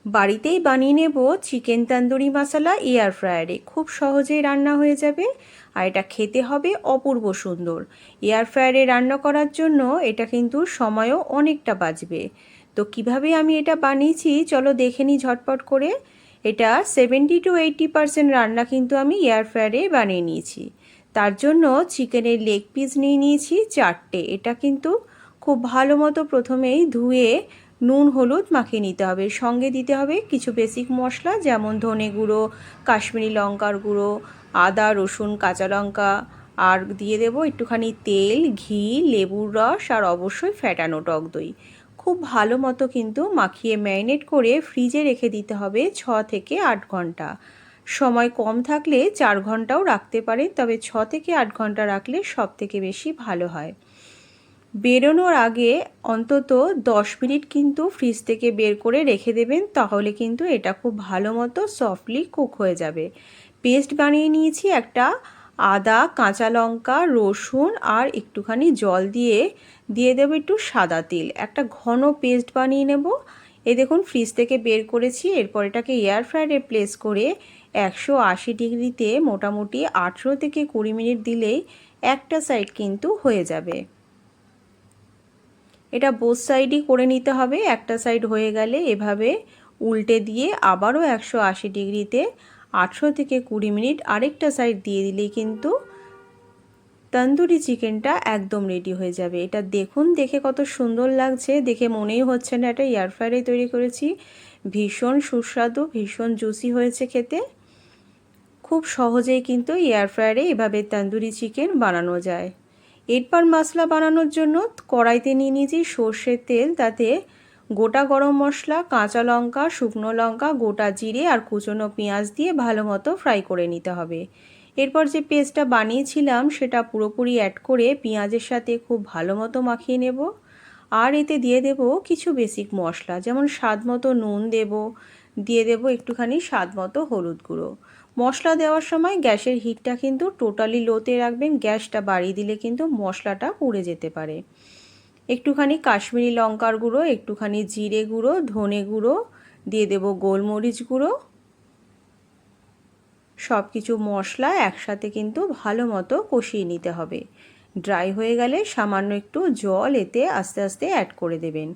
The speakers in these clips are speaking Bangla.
বাড়িতেই বানিয়ে নেব চিকেন তন্দুরি মশলা এয়ার ফ্রায়ারে। খুব সহজেই রান্না হয়ে যাবে আর এটা খেতে হবে অপূর্ব সুন্দর। এয়ার ফ্রায়ারে রান্না করার জন্য এটা কিন্তু সময়ও অনেকটা বাঁচবে। তো কিভাবে আমি এটা বানিয়েছি চলো দেখে নিই ঝটপট করে। এটা 70-80% রান্না কিন্তু আমি এয়ার ফ্রায়ারে বানিয়ে নিয়েছি। তার জন্য চিকেনের লেগ পিস নিয়ে নিয়েছি 4টে। এটা কিন্তু খুব ভালো মতো প্রথমেই ধুয়ে নুন হলুদ মাখিয়ে নিতে হবে। সঙ্গে দিতে হবে কিছু বেসিক মশলা, যেমন ধনে গুঁড়ো, কাশ্মীরি লঙ্কার গুঁড়ো, আদা রসুন কাঁচা লঙ্কা, আর দিয়ে দেবো একটুখানি তেল, ঘি, লেবুর রস আর অবশ্যই ফ্যাটানো টক দই। খুব ভালো মতো কিন্তু মাখিয়ে ম্যারিনেট করে ফ্রিজে রেখে দিতে হবে 6 থেকে 8 ঘন্টা। সময় কম থাকলে 4 ঘন্টাও রাখতে পারেন, তবে 6 থেকে 8 ঘন্টা রাখলে সব থেকে বেশি ভালো হয়। বেরোনোর আগে অন্তত 10 মিনিট কিন্তু ফ্রিজ থেকে বের করে রেখে দেবেন, তাহলে কিন্তু এটা খুব ভালো মতো সফটলি কুক হয়ে যাবে। পেস্ট বানিয়ে নিয়েছি একটা, আদা কাঁচা লঙ্কা রসুন আর একটুখানি জল দিয়ে দেবো একটু সাদা তেল। একটা ঘন পেস্ট বানিয়ে নেব। দেখুন ফ্রিজ থেকে বের করেছি। এরপর এটাকে এয়ার ফ্রায়ারে প্লেস করে 180 ডিগ্রিতে মোটামুটি 18 থেকে 20 মিনিট দিলেই একটা সাইড কিন্তু হয়ে যাবে। এটা বোথ সাইডই করে নিতে হবে। একটা সাইড হয়ে গেলে এভাবে উল্টে দিয়ে আবারও 180 ডিগ্রিতে 18 থেকে 20 মিনিট আরেকটা সাইড দিয়ে দিলেই কিন্তু তন্দুরি চিকেনটা একদম রেডি হয়ে যাবে। এটা দেখুন, দেখে কত সুন্দর লাগছে, দেখে মনেই হচ্ছে না এটা এয়ার ফ্রায়ারে তৈরি করেছি। ভীষণ সুস্বাদু, ভীষণ জুসি হয়েছে খেতে। খুব সহজেই কিন্তু এয়ার ফ্রায়ারে এভাবে তন্দুরি চিকেন বানানো যায়। এরপর মশলা বানানোর জন্য কড়াইতে নিয়ে নিয়েছি সর্ষের তেল। তাতে গোটা গরম মশলা, কাঁচা লঙ্কা, শুকনো লঙ্কা, গোটা জিরে আর কুচনো পেঁয়াজ দিয়ে ভালো মতো ফ্রাই করে নিতে হবে। এরপর যে পেস্টটা বানিয়েছিলাম সেটা পুরোপুরি অ্যাড করে পেঁয়াজের সাথে খুব ভালো মতো মাখিয়ে নেব। আর এতে দিয়ে দেব কিছু বেসিক মশলা, যেমন স্বাদ মতো নুন দিয়ে দেব একটুখানি স্বাদ মতো হলুদ গুঁড়ো। মশলা দেওয়ার সময় গ্যাসের হিটটা কিন্তু টোটালি লোতে রাখবেন। গ্যাসটা বাড়িয়ে দিলে কিন্তু মশলাটা পুড়ে যেতে পারে। একটুখানি কাশ্মীরি লঙ্কার গুঁড়ো, একটুখানি জিরে গুঁড়ো, ধনে গুঁড়ো, দিয়ে দেব গোলমরিচ গুঁড়ো। সব কিছু মশলা একসাথে কিন্তু ভালো মতো কষিয়ে নিতে হবে। ড্রাই হয়ে গেলে সামান্য একটু জল এতে আস্তে আস্তে অ্যাড করে দেবেন।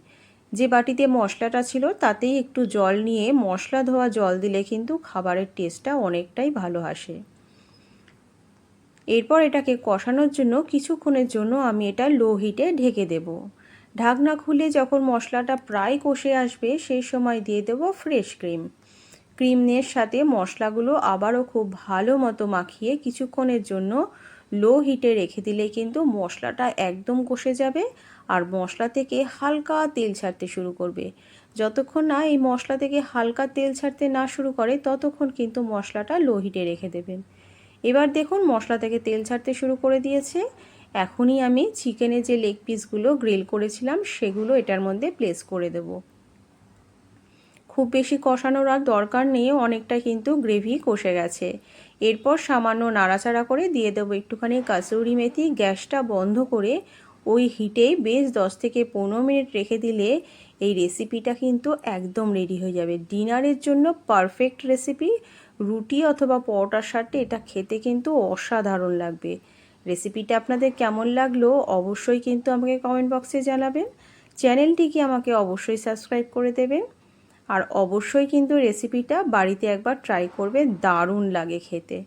যে বাটিতে মশলাটা ছিল তাতেই একটু জল নিয়ে মশলা ধোয়া জল দিলে কিন্তু খাবারের টেস্টটা অনেকটাই ভালো আসে। এরপর এটাকে কষানোর জন্য কিছুক্ষণের জন্য আমি এটা লো হিটে ঢেকে দেব। ঢাকনা খুলে যখন মশলাটা প্রায় কষে আসবে সেই সময় দিয়ে দেব ফ্রেশ ক্রিম। ক্রিমের সাথে মশলাগুলো আবারও খুব ভালো মতো মাখিয়ে কিছুক্ষণের জন্য লো হিটে রেখে দিলে কিন্তু মশলাটা একদম কষে যাবে আর মশলা থেকে হালকা তেল ছাড়তে শুরু করবে। যতক্ষণ না এই মশলা থেকে হালকা তেল ছাড়তে না শুরু করে ততক্ষণ কিন্তু মশলাটা লো হিটে রেখে দেবেন। এবার দেখুন মশলা থেকে তেল ছাড়তে শুরু করে দিয়েছে। এখনই আমি চিকেনের যে লেগ পিসগুলো গ্রিল করেছিলাম সেগুলো এটার মধ্যে প্লেস করে দেব। খুব বেশি কষানোর আর দরকার নেই, অনেকটা কিন্তু গ্রেভি কষে গেছে। এরপর সামান্য নাড়াচাড়া করে দিয়ে দেবো একটুখানি কাসুরি মেথি। গ্যাসটা বন্ধ করে ওই হিটেই বেশ 10 থেকে 15 মিনিট রেখে দিলে এই রেসিপিটা কিন্তু একদম রেডি হয়ে যাবে। ডিনারের জন্য পারফেক্ট রেসিপি। রুটি অথবা পরোটার সাথে এটা খেতে কিন্তু অসাধারণ লাগবে। রেসিপিটা আপনাদের কেমন লাগলো অবশ্যই কিন্তু আমাকে কমেন্ট বক্সে জানাবেন। চ্যানেলটিকে আমাকে অবশ্যই সাবস্ক্রাইব করে দেবেন। আর অবশ্যই কিন্তু রেসিপিটা বাড়িতে একবার ট্রাই করবে, দারুণ লাগে খেতে।